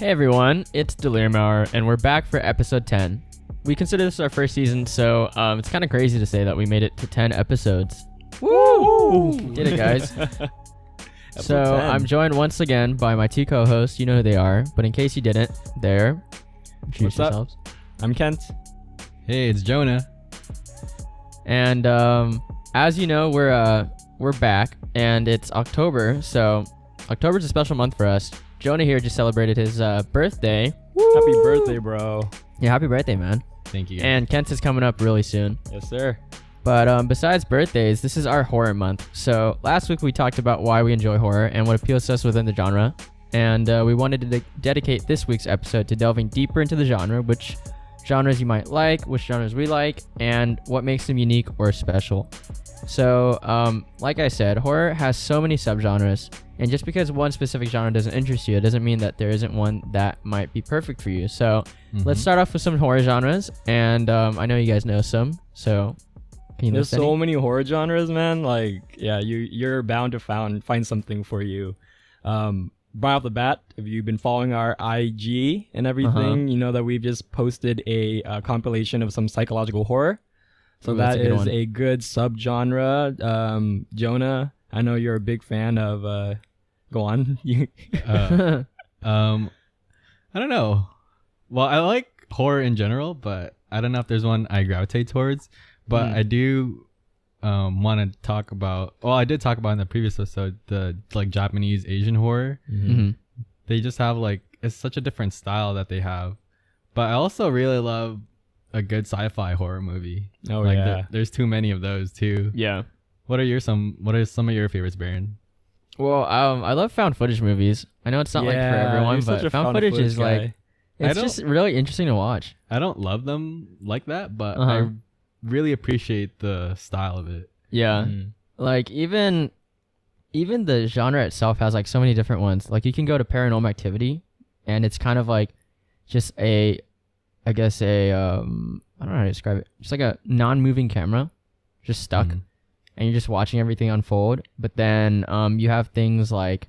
Hey everyone, it's Delirium Hour, and we're back for episode 10. We consider this our first season, so it's kind of crazy to say that we made it to 10 episodes. Woo! Did it, guys. So 10. I'm joined once again by my two co-hosts. You know who they are, but in case you didn't, they're... Introduce yourselves. I'm Kent. Hey, it's Jonah. And as you know, we're back, and it's October, so October's a special month for us. Jonah here just celebrated his birthday. Woo! Happy birthday, bro. Yeah, happy birthday, man. Thank you, guys. And Kent's is coming up really soon. Yes, sir. But besides birthdays, this is our horror month. So last week we talked about why we enjoy horror and what appeals to us within the genre. And we wanted to dedicate this week's episode to delving deeper into the genre, which genres you might like, which genres we like, and what makes them unique or special. So like I said, horror has so many subgenres, and just because one specific genre doesn't interest you, it doesn't mean that there isn't one that might be perfect for you. So let's start off with some horror genres, and I know you guys know some, so can you There's so many horror genres, man. Like, yeah, you're bound to find something for you. Right off the bat, if you've been following our IG and everything, you know that we've just posted a compilation of some psychological horror. So that is a good subgenre. Jonah, I know you're a big fan of. Go on. I don't know. Well, I like horror in general, but I don't know if there's one I gravitate towards. But I do want to talk about. Well, I did talk about in the previous episode the like Japanese Asian horror. They just have like it's such a different style that they have. But I also really love a good sci-fi horror movie. Oh, like yeah. There's too many of those too. Yeah. What are some of your favorites, Baron? Well, I love found footage movies. I know it's not like for everyone, but found footage is guy. like it's just really interesting to watch. I don't love them like that, but I really appreciate the style of it. Yeah. Like even the genre itself has like so many different ones. Like you can go to Paranormal Activity, and it's kind of like just I don't know how to describe it. Just like a non-moving camera, just stuck, and you're just watching everything unfold. But then you have things like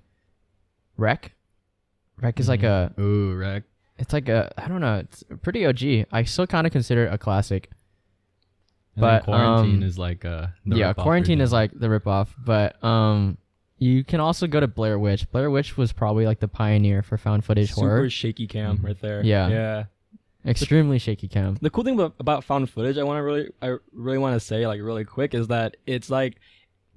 Wreck. Wreck is like a... Ooh, Wreck. It's like I don't know. It's pretty OG. I still kind of consider it a classic. And but Quarantine is like Quarantine is like the ripoff. But you can also go to Blair Witch. Blair Witch was probably like the pioneer for found footage horror. Super shaky cam right there. Yeah. Extremely shaky cam. The cool thing about found footage, I really want to say like really quick, is that it's like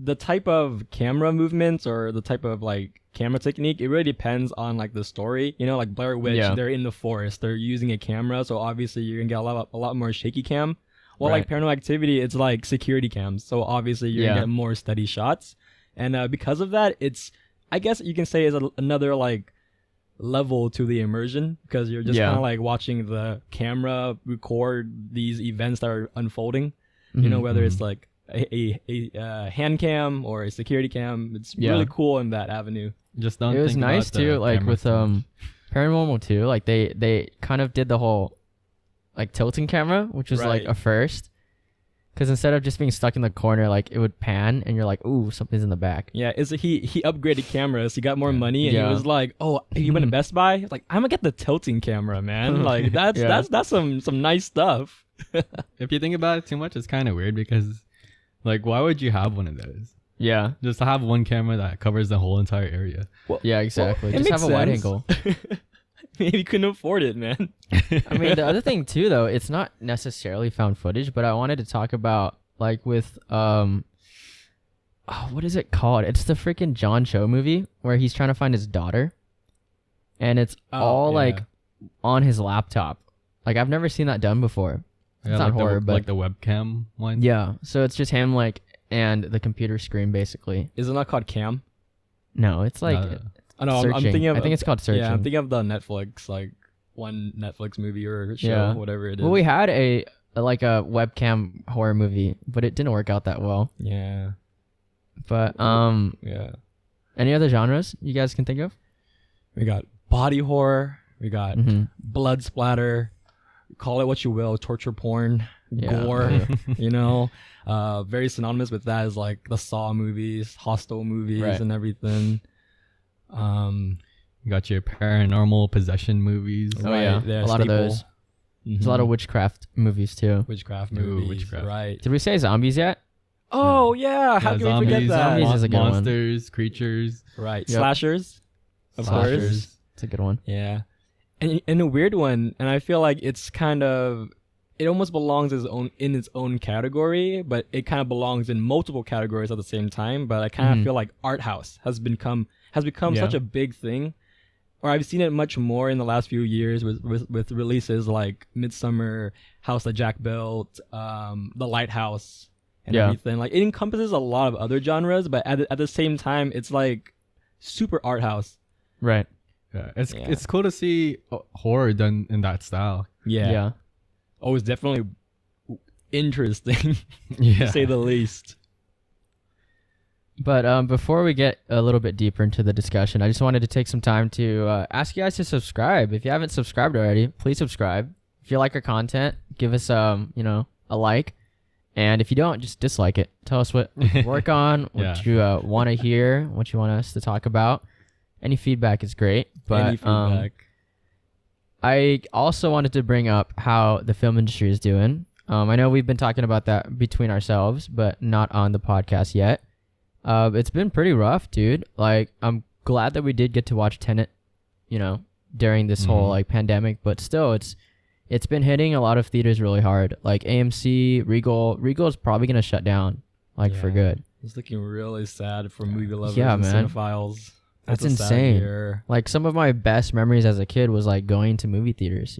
the type of camera movements or the type of like camera technique. It really depends on like the story. You know, like Blair Witch, they're in the forest, they're using a camera, so obviously you're gonna get a lot more shaky cam. Well, like Paranormal Activity, it's like security cams, so obviously you're gonna get more steady shots. And because of that, it's I guess you can say is another like level to the immersion, because you're just kind of like watching the camera record these events that are unfolding. You know, whether it's like a hand cam or a security cam, it's really cool in that avenue. Just don't. It was nice too, like with Paranormal 2, like they kind of did the whole like tilting camera, which was like a first. Because instead of just being stuck in the corner, like it would pan, and you're like, "Ooh, something's in the back." Yeah, he upgraded cameras. He got more money, and he was like, "Oh, you went to Best Buy? Like, I'm gonna get the tilting camera, man. Like that's some nice stuff." If you think about it too much, it's kind of weird because, like, why would you have one of those? Yeah, just to have one camera that covers the whole entire area. Well, yeah, exactly. Well, just have a wide angle. Maybe couldn't afford it, man. I mean, the other thing too, though, it's not necessarily found footage, but I wanted to talk about like with what is it called? It's the freaking John Cho movie where he's trying to find his daughter, and it's all like on his laptop. Like I've never seen that done before. It's not like horror, but like the webcam one. Yeah, so it's just him like and the computer screen basically. Is it not called Cam? No, it's like. I know. I'm thinking of. I think it's called Searching. Yeah, I'm thinking of the Netflix, like one Netflix movie or show, whatever it is. Well, we had a webcam horror movie, but it didn't work out that well. Yeah. But yeah. Any other genres you guys can think of? We got body horror. We got blood splatter. Call it what you will. Torture porn, gore. You know, very synonymous with that is like the Saw movies, Hostel movies, and everything. You got your paranormal possession movies. Oh, yeah. They're A lot of staple. those. There's a lot of witchcraft movies too. Witchcraft Ooh, movies. witchcraft. Right. Did we say zombies yet? Oh yeah, how Yeah, can we forget that? Zombies is a good one. monsters, creatures, Right. Yep. Slashers. Of course. slashers. It's a good one. Yeah. And a weird one, and I feel like it's kind of, it almost belongs in its own category, but it kind of belongs in multiple categories at the same time. But I kind of feel like art house has become Yeah. such a big thing, or I've seen it much more in the last few years with releases like Midsummer, House That Jack Built, The Lighthouse, and Yeah. everything. Like it encompasses a lot of other genres, but at the same time, it's like super art house. Right. Yeah, Yeah. it's cool to see horror done in that style. Yeah. Oh, it's definitely interesting Yeah. to say the least. But before we get a little bit deeper into the discussion, I just wanted to take some time to ask you guys to subscribe. If you haven't subscribed already, please subscribe. If you like our content, give us a like. And if you don't, just dislike it. Tell us what we can work on, what you want to hear, what you want us to talk about. Any feedback is great. But Any feedback? I also wanted to bring up how the film industry is doing. I know we've been talking about that between ourselves, but not on the podcast yet. It's been pretty rough, dude. Like, I'm glad that we did get to watch Tenet, during this whole like pandemic, but still, it's been hitting a lot of theaters really hard. Like AMC, Regal is probably gonna shut down, for Yeah. good. It's looking really sad for movie lovers Yeah, and man. cinephiles. That's a sad insane. year. Like some of my best memories as a kid was like going to movie theaters,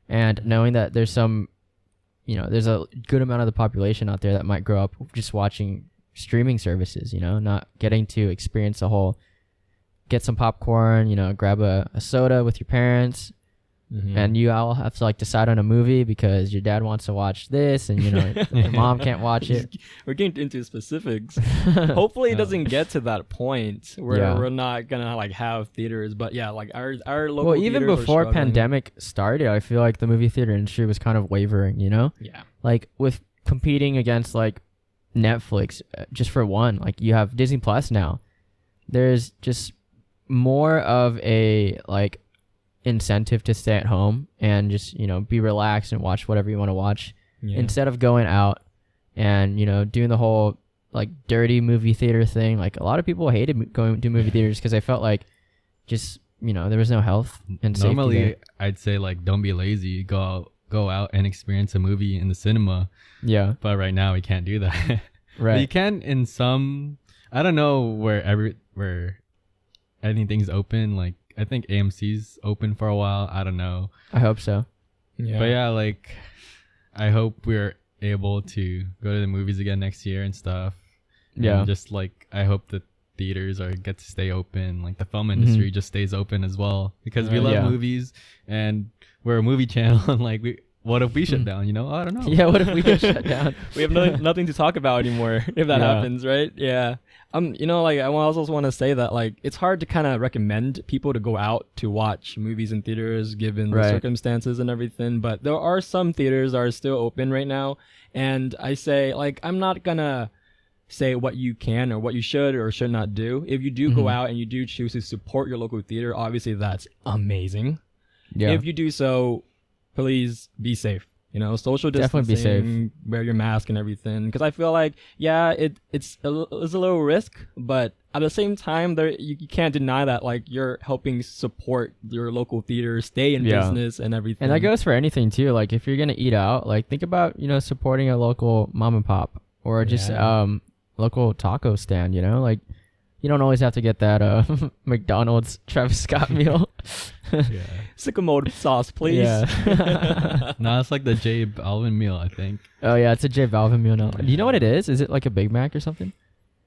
and knowing that there's there's a good amount of the population out there that might grow up just watching streaming services, not getting to experience the whole, get some popcorn, grab a soda with your parents, Mhm. and you all have to like decide on a movie because your dad wants to watch this and your mom can't watch it. We're getting into specifics. Hopefully, it doesn't get to that point where Yeah. we're not gonna like have theaters. But yeah, like our local. Well, even theaters are before struggling. pandemic started, I feel like the movie theater industry was kind of wavering, Yeah. like with competing against like Netflix, just for one, like you have Disney Plus now. There's just more of a like incentive to stay at home and just be relaxed and watch whatever you want to watch Yeah. instead of going out and doing the whole like dirty movie theater thing. Like a lot of people hated going to movie theaters because they felt like just there was no health and safety Normally, there. I'd say like don't be lazy. Go out and experience a movie in the cinema. Yeah, But right now we can't do that. But you right. can in some. I don't know where anything's open. Like I think AMC's open for a while. I don't know. I hope so. Yeah. But yeah, like I hope we're able to go to the movies again next year and stuff. Yeah. And just like I hope the theaters get to stay open. Like the film industry just stays open as well because we love Yeah. movies and we're a movie channel. And like what if we shut down? I don't know. Yeah, what if we get shut down? We have nothing to talk about anymore if that Yeah. happens, right? Yeah. Like I also want to say that like it's hard to kind of recommend people to go out to watch movies in theaters given the Right. circumstances and everything, but there are some theaters that are still open right now, and I say like I'm not gonna say what you can or what you should or should not do. If you do go out and you do choose to support your local theater, obviously that's amazing. Yeah. If you do so, please be safe. Social Definitely distancing, be safe. wear your mask and everything. Because I feel like, yeah, it's a little risk, but at the same time, you can't deny that like you're helping support your local theater, stay in Yeah. business and everything. And that goes for anything too. Like if you're gonna eat out, like think about supporting a local mom and pop or just Yeah. local taco stand. Like you don't always have to get that McDonald's Travis Scott meal. Yeah. Sycamore sauce, please. Yeah. No, it's like the J Balvin meal. I think. Oh yeah, it's a J Balvin meal now. Do you know what it is? Is it like a Big Mac or something?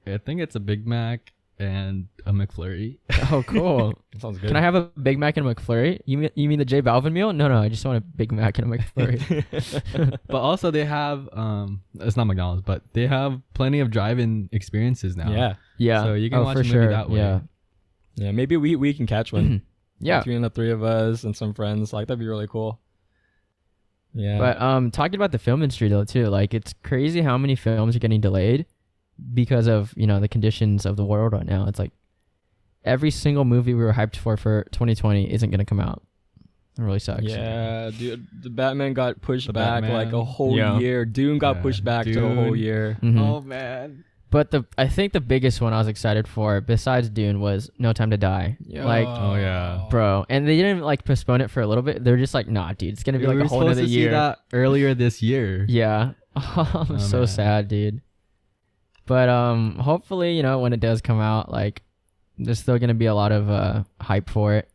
I think it's a Big Mac and a McFlurry. Oh, cool. Sounds good. Can I have a Big Mac and a McFlurry? You mean the J Balvin meal? No, I just want a Big Mac and a McFlurry. But also they have it's not McDonald's, but they have plenty of drive-in experiences now. Yeah. Yeah. So you can watch for a movie sure. that way. Yeah. Yeah. Maybe we can catch one. Yeah. Between the three of us and some friends, like that'd be really cool. Yeah. But talking about the film industry though too, like it's crazy how many films are getting delayed because of the conditions of the world right now. It's like every single movie we were hyped for 2020 isn't gonna come out. It really sucks. Yeah, dude, the Batman got pushed The back Batman. like a whole Yeah. year. Dune got Yeah, pushed back to a whole Dune. year. Mhm. Oh man. But I think the biggest one I was excited for, besides Dune, was No Time to Die. Like, Oh, yeah. bro, and they didn't like postpone it for a little bit. They were just like, nah, dude, it's gonna be We like were a whole supposed nother to see year. that earlier this year. Yeah, I'm Oh, so man. sad, dude. But hopefully, you know, when it does come out, like, there's still gonna be a lot of hype for it,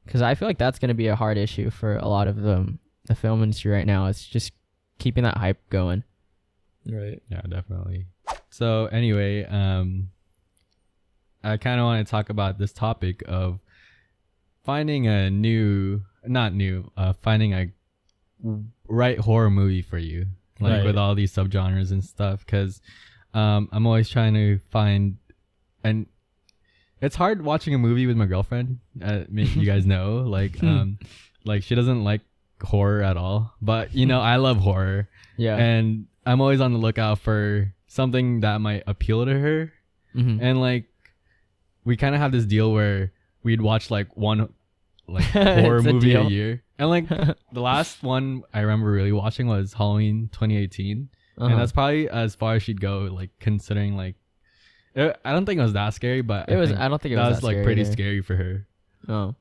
because I feel like that's gonna be a hard issue for a lot of the film industry right now. It's just keeping that hype going. Right. Yeah, definitely. So anyway, I kind of want to talk about this topic of finding finding a right horror movie for you, like Right. with all these subgenres and stuff. Because I'm always trying to find, and it's hard watching a movie with my girlfriend. You guys know, like she doesn't like horror at all, but you know I love horror. Yeah. And I'm always on the lookout for something that might appeal to her. Mhm. And like, we kind of have this deal where we'd watch like one like horror It's a movie a deal. year. And like the last one I remember really watching was Halloween 2018. Uh-huh. And that's probably as far as she'd go, like considering like, I don't think it was that scary, but It was. think I don't think it that was was that like scary pretty either. scary for her. Oh.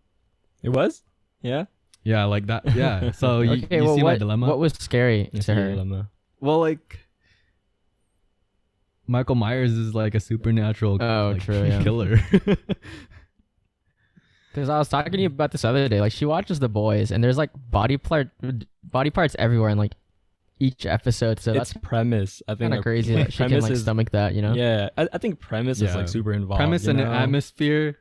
It was? Yeah. Yeah, like that. Yeah. So you Okay. Well, see my what dilemma? what was scary It's to a her? dilemma. Well, like Michael Myers is like a supernatural like, true, yeah. killer. Because I was talking to you about this other day. Like, she watches The Boys, and there's like body parts everywhere in like each episode. So It's that's premise. I think kind of like, crazy like, that she can premise like is- stomach that. You know? Yeah, I think premise is Yeah. like super involved. Premise you and know? atmosphere.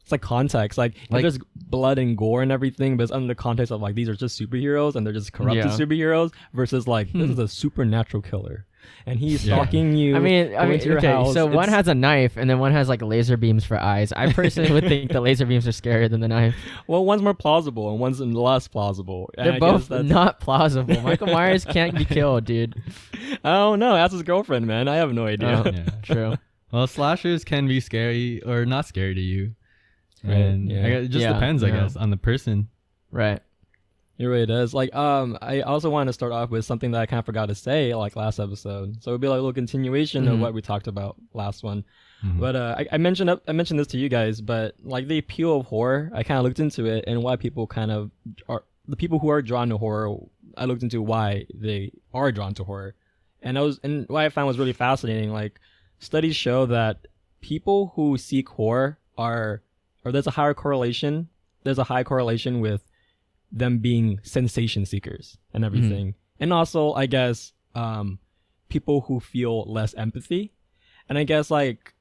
It's like context. Like, if Like- there's blood and gore and everything, but it's under the context of like these are just superheroes and they're just corrupted Yeah. superheroes versus like this is a supernatural killer and he's Yeah. stalking you. I mean, going to your okay. house. So one It's- has a knife, and then one has like laser beams for eyes. I personally would think the laser beams are scarier than the knife. well, one's more plausible and one's less plausible. And They're I both guess that's- not plausible. Michael Myers can't be killed, dude. I don't know. Ask his girlfriend, man. I have no idea. Oh. Yeah. True. Well, slashers can be scary or not scary to you. Right, And yeah. I guess it just Yeah, depends, I yeah. guess, on the person. Right. It really does. Like, I also want to start off with something that I kind of forgot to say, like last episode. So it'll be like a little continuation of Mhm. what we talked about last one. Mhm. But I mentioned this to you guys, but like the appeal of horror, I kind of looked into it and why people kind of are the people who are drawn to horror. I looked into why they are drawn to horror, and what I found was really fascinating. Like, studies show that people who seek horror there's a high correlation with them being sensation seekers and everything. And also, I guess, people who feel less empathy. And I guess, like,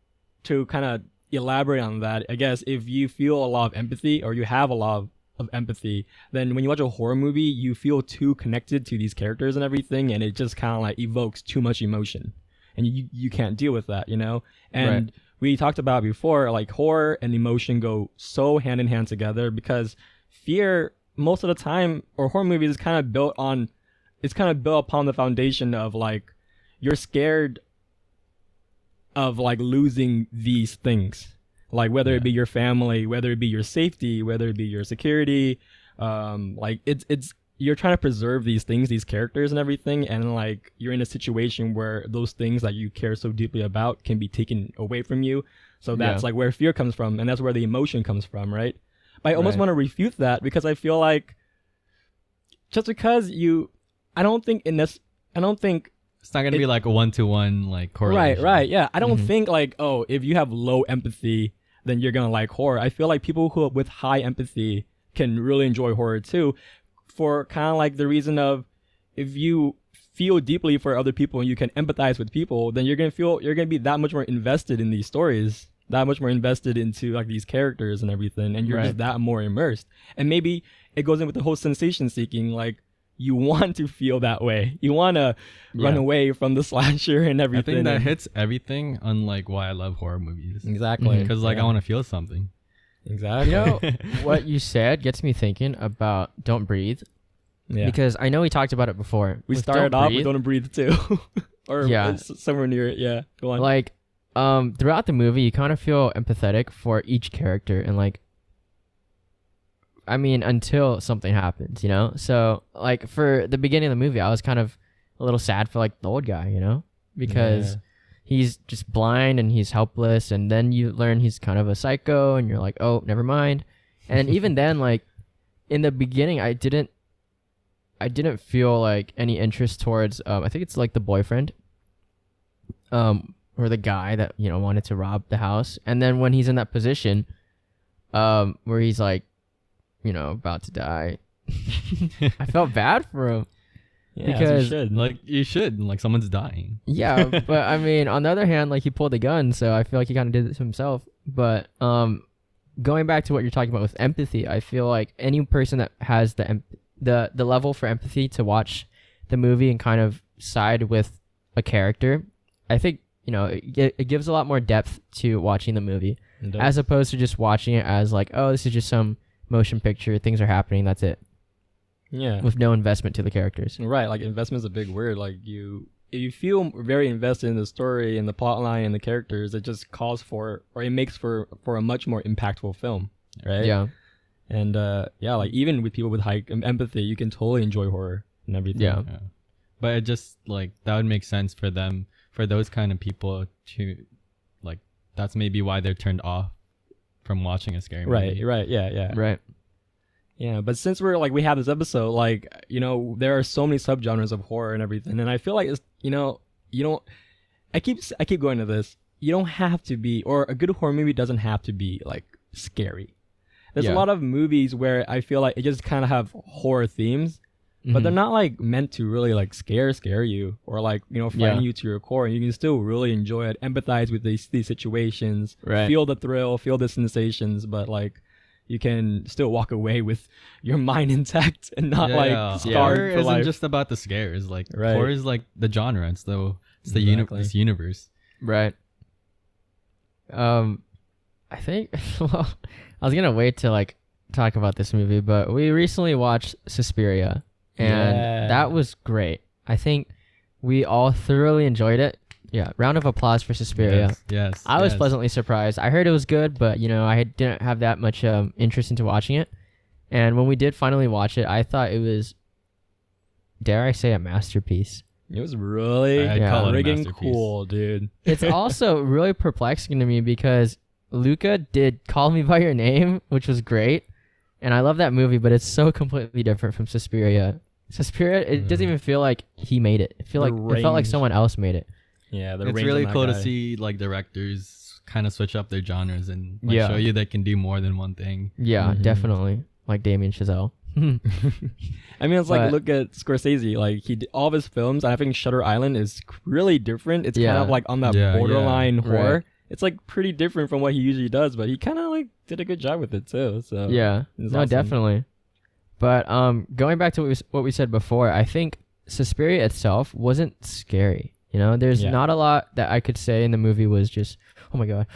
to kind of elaborate on that, I guess if you feel a lot of empathy or you have a lot of empathy, then when you watch a horror movie, you feel too connected to these characters and everything, and it just kind of like evokes too much emotion. And you can't deal with that, you know? And Right. we talked about before, like horror and emotion go so hand in hand together because fear most of the time, or horror movies is kind of built upon the foundation of like you're scared of like losing these things, like whether it be your family, whether it be your safety, whether it be your security, like it's you're trying to preserve these things, these characters and everything, and like you're in a situation where those things that you care so deeply about can be taken away from you. So that's like where fear comes from, and that's where the emotion comes from, right? But I almost Right. want to refute that because I feel like just because I don't think It's not going to be like a one-to-one like correlation. right, yeah. I don't Mhm. think like, oh, if you have low empathy, then you're gonna like horror. I feel like people who with high empathy can really enjoy horror too, for kind of like the reason of if you feel deeply for other people and you can empathize with people, then you're gonna be that much more invested in these stories, that much more invested into like these characters and everything, and you're Right. just that more immersed. And maybe it goes in with the whole sensation seeking, like you want to feel that way. You want to run Yeah. away from the slasher and I everything. think that and- hits everything on like why I love horror movies. Exactly. Mhm. Because like Yeah. I want to feel something. Exactly. You know what you said gets me thinking about Don't Breathe, yeah. because I know we talked about it before. We With started Don't off Breathe, with Don't Breathe too. or Yeah. somewhere near it. Yeah. Go on. like throughout the movie, you kind of feel empathetic for each character, and like, I mean, until something happens, you know. So like for the beginning of the movie, I was kind of a little sad for like the old guy, you know, because he's just blind and he's helpless, and then you learn he's kind of a psycho, and you're like, oh, never mind. And even then, like in the beginning, I didn't feel like any interest towards I think it's like the boyfriend, or the guy that, you know, wanted to rob the house. And then when he's in that position, where he's like, you know, about to die, I felt bad for him. Yeah, because you should, like someone's dying. Yeah, but I mean, on the other hand, like he pulled a gun, so I feel like he kind of did it to himself. But going back to what you're talking about with empathy, I feel like any person that has the level for empathy to watch the movie and kind of side with a character, I think, you know, it gives a lot more depth to watching the movie, as opposed to just watching it as like, oh, this is just some motion picture, things are happening, that's it. Yeah. With no investment to the characters. Right, like investment is a big word. Like if you feel very invested in the story and the plot line and the characters, it just calls for, or it makes for a much more impactful film, right? Yeah. And like even with people with high empathy, you can totally enjoy horror and everything. Yeah. But it just like that would make sense for them, for those kind of people to like, that's maybe why they're turned off from watching a scary movie. Right, yeah. Right. Yeah, but since we have this episode, like, you know, there are so many subgenres of horror and everything, and I feel like it's, you know, you don't. I keep going to this. You don't have to be, or a good horror movie doesn't have to be like scary. There's a lot of movies where I feel like it just kind of have horror themes, but they're not like meant to really like scare you or like, you know, frighten you to your core. And you can still really enjoy it, empathize with these situations, feel the thrill, feel the sensations, but like, you can still walk away with your mind intact and not like scarred horror for isn't life. just about the scares. Like horror is like the genre. It's the this universe. Right. I think. Well, I was gonna wait to like talk about this movie, but we recently watched Suspiria, and that was great. I think we all thoroughly enjoyed it. Yeah, round of applause for Suspiria. Yes. I was pleasantly surprised. I heard it was good, but you know, I didn't have that much interest into watching it. And when we did finally watch it, I thought it was, dare I say, a masterpiece. It was really friggin' cool, dude. It's also really perplexing to me because Luca did Call Me by Your Name, which was great, and I love that movie, but it's so completely different from Suspiria. Suspiria, it doesn't even feel like he made it. It felt like someone else made it. Yeah, it's really cool to see like directors kind of switch up their genres and like, show you they can do more than one thing. Yeah, definitely. Like Damien Chazelle. I mean, it's like, look at Scorsese. Like he did all of his films. I think Shutter Island is really different. It's kind of like on that borderline horror. Right. It's like pretty different from what he usually does, but he kind of like did a good job with it too. So yeah, no, awesome. Definitely. But going back to what we said before, I think Suspiria itself wasn't scary. You know, there's not a lot that I could say in the movie was just, oh my God.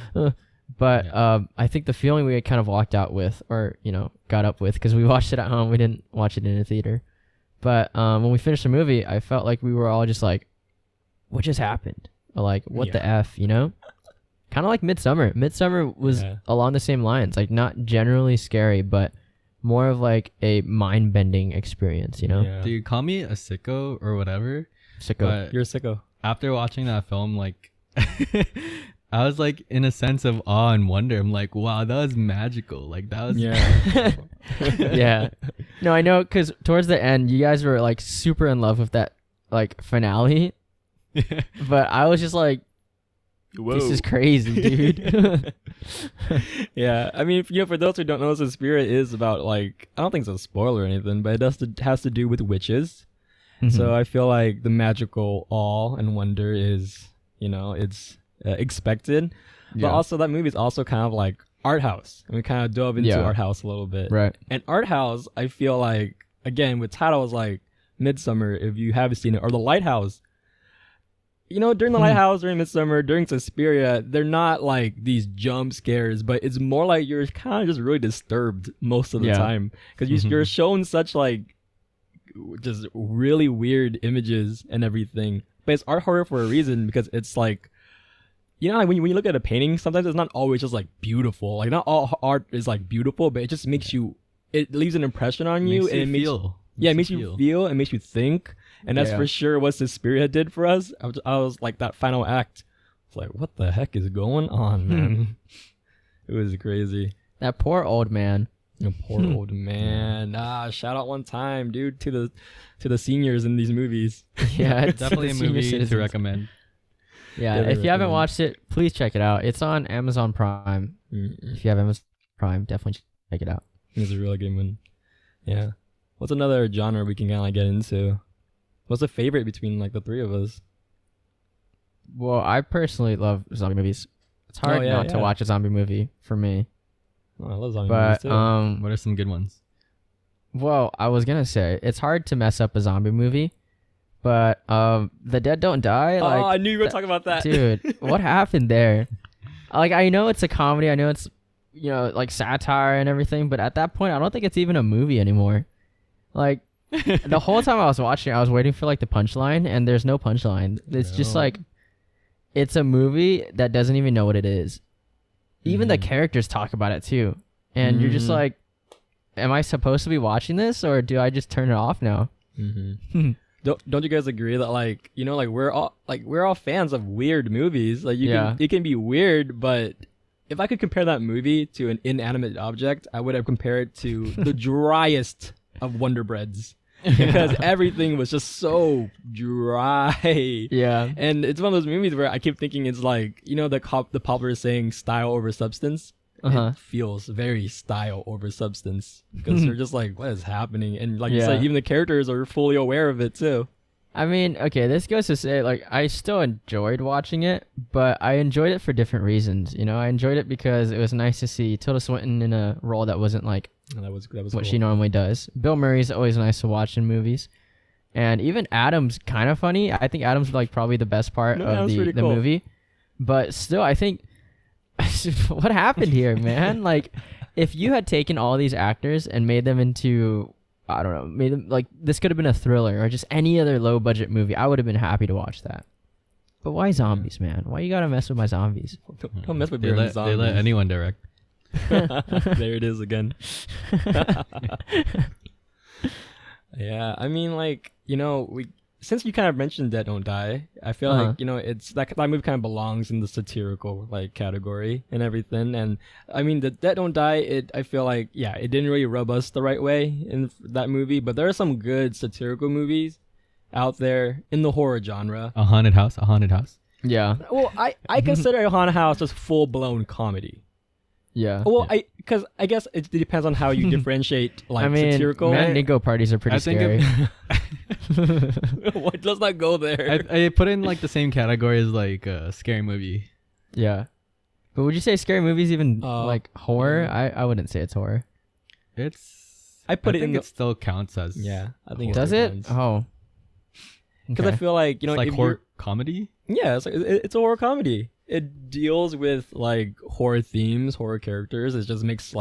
But I think the feeling we kind of walked out with, or, you know, got up with, because we watched it at home. We didn't watch it in a theater. But when we finished the movie, I felt like we were all just like, what just happened? Or like, what the F, you know? Kind of like Midsummer. Midsummer was along the same lines. Like, not generally scary, but more of like a mind-bending experience, you know? Yeah. Do you call me a sicko or whatever? Sicko. You're a sicko. After watching that film, like, I was like in a sense of awe and wonder. I'm like, wow, that was magical. Like, that was. Yeah. Yeah. No, I know, because towards the end, you guys were like super in love with that like finale. But I was just like, whoa, this is crazy, dude. Yeah. I mean, you know, for those who don't know, Suspiria is about like, I don't think it's a spoiler or anything, but it has to do with witches. So I feel like the magical awe and wonder is, you know, it's expected. But also that movie is also kind of like art house. And we kind of dove into art house a little bit. Right. And art house, I feel like, again, with titles like Midsummer, if you haven't seen it, or The Lighthouse. You know, during The Lighthouse, during Midsummer, during Suspiria, they're not like these jump scares, but it's more like you're kind of just really disturbed most of the time. Because you're shown such like, just really weird images and everything, but it's art horror for a reason, because it's like, like when you look at a painting, sometimes it's not always just like beautiful. Like not all art is like beautiful, but it just makes you. It leaves an impression on you, and it makes feel. it makes you feel, and makes you think, and that's Yeah. for sure what Suspiria did for us. I was like that final act. It's like, what the heck is going on, man? It was crazy. That poor old man. The poor old man. Shout out one time, dude, to the seniors in these movies. Yeah, it's Definitely a the senior movie to citizens. recommend. Yeah, Definitely if you haven't recommend. watched it, please check it out. It's on Amazon Prime. If you have Amazon Prime, definitely check it out. It's a really good one. Yeah. What's another genre we can kind of like get into? What's the favorite between like the three of us? Well, I personally love zombie movies. It's hard yeah, not to yeah. watch a zombie movie for me. Oh, I love zombie movies But too. What are some good ones? well, I was gonna say it's hard to mess up a zombie movie, but The Dead Don't Die. Like, I knew you were talking about that. dude, what happened there? Like, I know it's a comedy. I know it's, like satire and everything. But at that point, I don't think it's even a movie anymore. Like, the whole time I was watching, I was waiting for like the punchline, and there's no punchline. It's just No. like, it's a movie that doesn't even know what it is. Even the Mhm. characters talk about it too, and you're just Mhm. like, am I supposed to be watching this, or do I just turn it off now? Don't you guys agree that like we're all fans of weird movies? Like it can be weird, but if I could compare that movie to an inanimate object, I would have compared it to the driest of Wonder Breads because everything was just so dry. Yeah. And it's one of those movies where I keep thinking it's like the popular saying style over substance. Uh-huh. It feels very style over substance because they're just like, what is happening? And like you Yeah. said, even the characters are fully aware of it too. I mean, okay, this goes to say, like, I still enjoyed watching it, but I enjoyed it for different reasons. I enjoyed it because it was nice to see Tilda Swinton in a role that wasn't like And that was what cool. she normally does. Bill Murray's always nice to watch in movies. And even Adam's kind of funny. I think Adam's like probably the best part No, of Adam's the pretty cool. movie. But still, I think what happened here, man? Like, if you had taken all these actors and made them into, I don't know, made them like this could have been a thriller or just any other low budget movie, I would have been happy to watch that. But why zombies, man? Why you gotta mess with my zombies? Don't mess with They your let zombies. anyone direct. There it is again. Yeah, I mean, like we since you kind of mentioned Dead Don't Die, I feel Uh-huh. like it's that movie kind of belongs in the satirical like category and everything. And I mean, the Dead Don't Die, I feel like it didn't really rub us the right way in that movie, but there are some good satirical movies out there in the horror genre. A haunted house. Yeah, Well, I consider Haunted House just full blown comedy. yeah. Well, because I guess it depends on how you differentiate like I mean, satirical. Mandingo parties are pretty I think scary. What? Let's not go there. I put in like the same category as like a scary movie. Yeah. But would you say scary movies even like horror? yeah. I wouldn't say it's horror. It's. I put it think in it still counts as. I think Does it it? depends. Oh. Because Okay. I feel like It's like if horror comedy. Yeah, it's like it's a horror comedy. It deals with like horror themes, horror characters. It just makes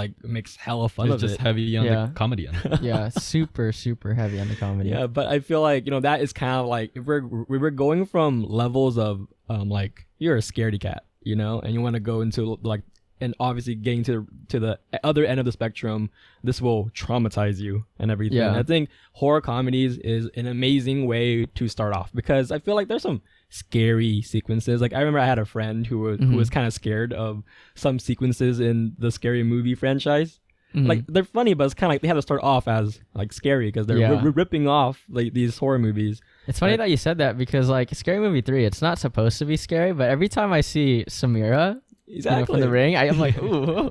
hella fun It's of just it. heavy on Yeah. the comedy end. Yeah, super heavy on the comedy. Yeah, but I feel like that is kind of like if we're going from levels of like you're a scaredy cat, and you want to go into like and obviously getting to the other end of the spectrum, this will traumatize you and everything. Yeah. I think horror comedies is an amazing way to start off because I feel like there's some scary sequences. Like I remember I had a friend who was kind of scared of some sequences in the Scary Movie franchise. Mhm. Like they're funny, but it's kind of like they had to start off as like scary because they're Yeah. ripping off like these horror movies. It's funny that you said that because like Scary Movie 3, it's not supposed to be scary, but every time I see Samira from the ring, I'm like, ooh,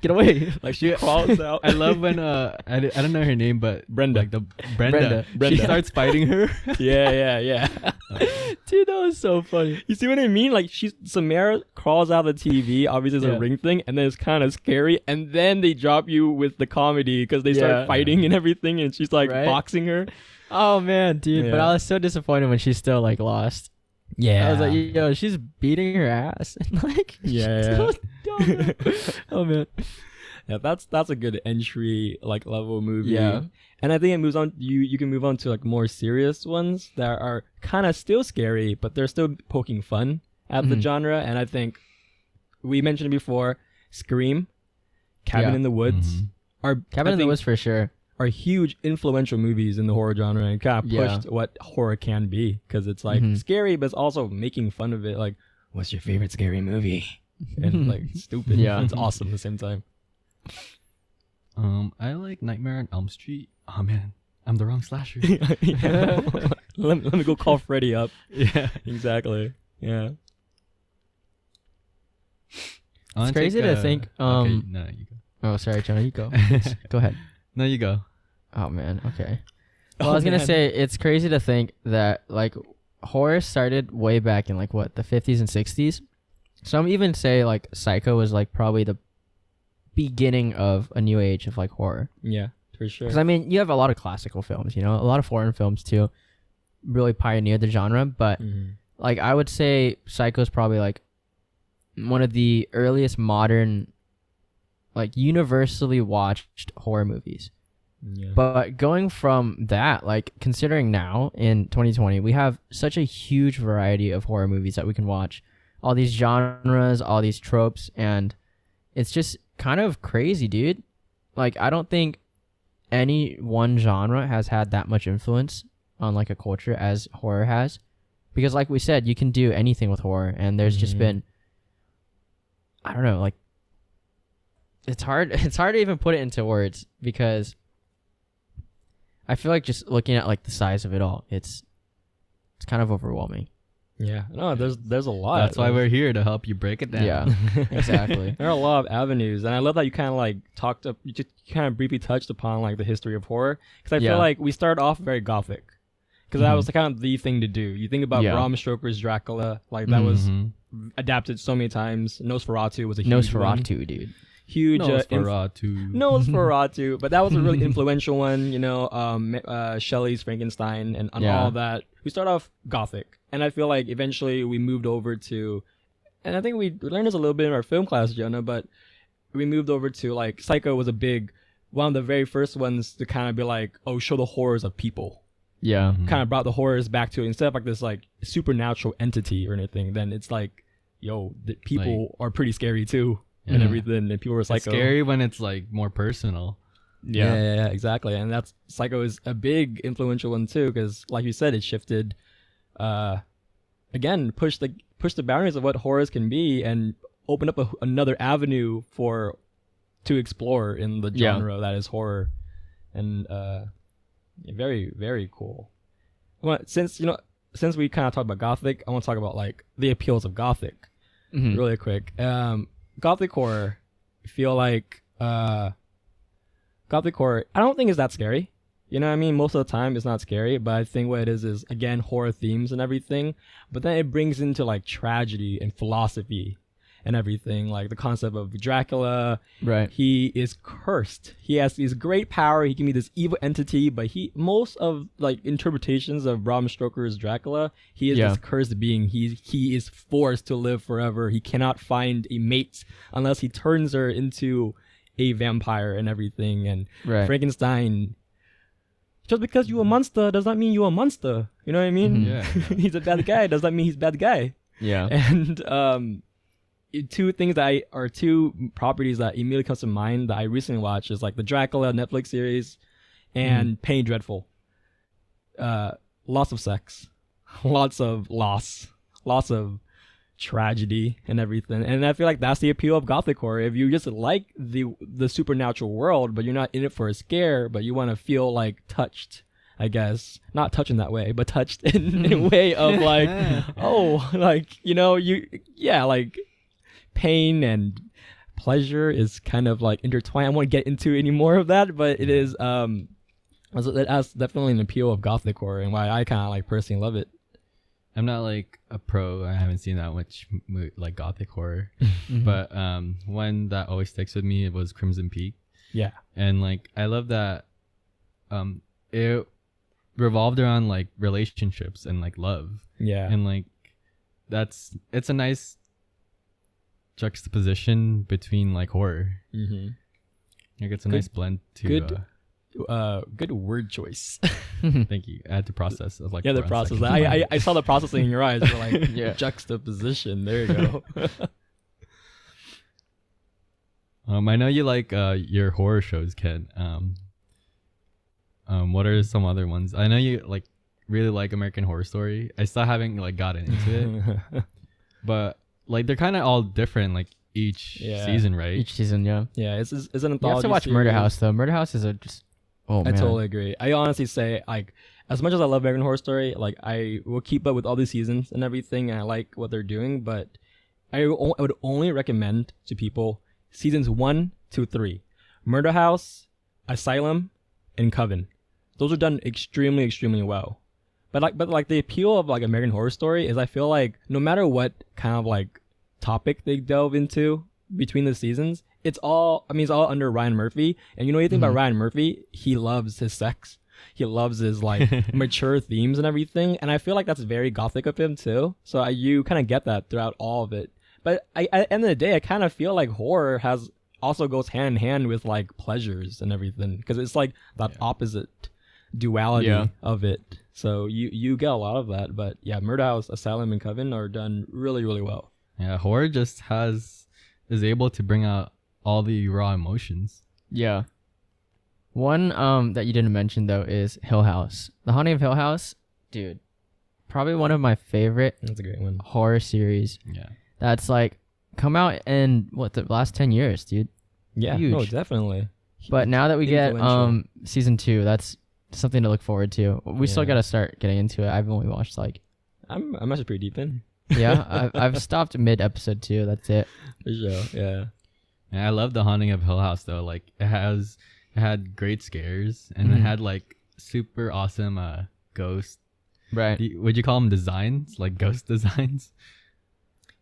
get away. Like she crawls out. I love when I don't know her name, but Brenda. like the Brenda. Brenda. She starts fighting her. yeah. Dude, that was so funny. You see what I mean? Like Samara crawls out of the TV, obviously it's Yeah. a ring thing, and then it's kind of scary, and then they drop you with the comedy because they Yeah. start fighting and everything, and she's like Right? boxing her. Oh man, dude. But Yeah. I was so disappointed when she still like lost. Yeah, I was like, yo, she's beating her ass. And like, Yeah. still don't know. Oh man. yeah, that's a good entry like level movie. Yeah. And I think it moves on. You can move on to like more serious ones that are kind of still scary, but they're still poking fun at the genre, and I think we mentioned it before. Scream, Cabin in the Woods, are Cabin in the Woods for sure. Are huge influential movies in the horror genre and kind of pushed what horror can be, because it's like scary, but it's also making fun of it. Like, what's your favorite scary movie? And like stupid. Yeah, it's awesome at the same time. I like Nightmare on Elm Street. Oh man, I'm the wrong slasher. Let me go call Freddy up. Yeah, exactly. Yeah. It's crazy to think. Okay, no, you go. Oh, sorry, Jonah, you go. Go ahead. No, you go. Oh man. Okay. Well, I was gonna say it's crazy to think that like horror started way back in like what, the 50s and 60s. Some even say like Psycho was like probably the beginning of a new age of like horror. Yeah, for sure. Because I mean, you have a lot of classical films, you know, a lot of foreign films too, really pioneered the genre. But like I would say Psycho is probably like one of the earliest modern, like universally watched horror movies. Yeah. But going from that, like considering now in 2020, we have such a huge variety of horror movies that we can watch, all these genres, all these tropes, and it's just kind of crazy, dude. Like I don't think any one genre has had that much influence on like a culture as horror has, because like we said, you can do anything with horror, and there's just been, I don't know, like it's hard to even put it into words, because I feel like just looking at like the size of it all, it's kind of overwhelming. Yeah, no, there's a lot. That's why we're here, to help you break it down. Yeah, exactly. There are a lot of avenues, and I love that you kind of like you just kind of briefly touched upon like the history of horror, because I feel like we started off very gothic, because that was the kind of the thing to do. You think about Bram Stoker's Dracula, like that was adapted so many times. Nosferatu was a huge one. Dude. Huge Nosferatu. But that was a really influential one, you know. Shelley's Frankenstein and all that. We start off gothic, and I feel like eventually we moved over to, and I think we learned this a little bit in our film class, Jonah, but we moved over to like Psycho was one of the very first ones to kind of be like, oh, show the horrors of people. Yeah. Kind of brought the horrors back to it. Instead of like this like supernatural entity or anything, then it's like, yo, the people are pretty scary too. And everything, and people were psycho. It's scary when it's like more personal. Yeah, exactly. And that's Psycho is a big influential one too, because like you said, it shifted, again, pushed the boundaries of what horrors can be, and opened up another avenue to explore in the genre that is horror, and very, very cool. Since we kind of talked about Gothic, I want to talk about like the appeals of Gothic really quick. Gothic horror, I feel like Gothic horror, I don't think is that scary. You know what I mean? Most of the time it's not scary, but I think what it is again horror themes and everything. But then it brings into like tragedy and philosophy and everything, like the concept of Dracula. Right. He is cursed. He has this great power. He can be this evil entity, but most of like interpretations of Bram Stoker's Dracula, he is this cursed being. He is forced to live forever. He cannot find a mate unless he turns her into a vampire and everything. And Frankenstein, just because you're a monster does not mean you're a monster. You know what I mean? Yeah. He's a bad guy does not mean he's a bad guy. Yeah. And two properties that immediately comes to mind that I recently watched is like the Dracula Netflix series and Penny Dreadful. Lots of sex, lots of loss, lots of tragedy and everything. And I feel like that's the appeal of Gothic horror. If you just like the supernatural world, but you're not in it for a scare, but you want to feel like touched, I guess. Not touched in that way, but touched in a way of like, oh, like, you know, like pain and pleasure is kind of like intertwined. I won't get into any more of that, but it is that's definitely an appeal of Gothic horror and why I kind of like personally love it. I'm not like a pro. I haven't seen that much like Gothic horror, but one that always sticks with me, it was Crimson Peak. Yeah, and like I love that it revolved around like relationships and like love. Yeah, and like it's a nice juxtaposition between like horror. Like it's a nice blend to good word choice. Thank you. I had to process. I was like, Yeah, the for a process. second. I saw the processing in your eyes. You're like Yeah. juxtaposition. There you go. I know you like your horror shows, Ken. What are some other ones? I know you like really like American Horror Story. I still haven't like gotten into it, but like they're kind of all different, like each Yeah. season, right? Each season, yeah. Yeah, it's an anthology. You have to watch Murder series. House though. Murder House is a just. Oh I man. totally agree. I honestly say, like, as much as I love American Horror Story, like, I will keep up with all these seasons and everything, and I like what they're doing, but I would only recommend to people seasons 1, 2, 3. Murder House, Asylum, and Coven. Those are done extremely, extremely well. But the appeal of, like, American Horror Story is I feel like no matter what kind of, like, topic they delve into between the seasons, it's all under Ryan Murphy. And you know anything about Ryan Murphy? He loves his sex. He loves his like mature themes and everything. And I feel like that's very gothic of him too. So you kind of get that throughout all of it. But at the end of the day, I kind of feel like horror also goes hand in hand with like pleasures and everything, because it's like that opposite duality of it. So you get a lot of that. But yeah, Murder House, Asylum, and Coven are done really, really well. Yeah, horror just is able to bring out all the raw emotions. Yeah. One that you didn't mention though is Hill House. The Haunting of Hill House, dude, probably one of my favorite That's a great one. horror series. Yeah. That's like come out in the last 10 years, dude. Yeah, Huge. no, definitely. But now that we get Influential. season 2, that's something to look forward to. We still Yeah. got to start getting into it. I've only watched like I'm actually pretty deep in. I've stopped mid episode 2. That's it. For sure. Yeah. Yeah, I love the Haunting of Hill House though. Like it had great scares and it had like super awesome ghost. Right. Would you call them designs? Like ghost designs?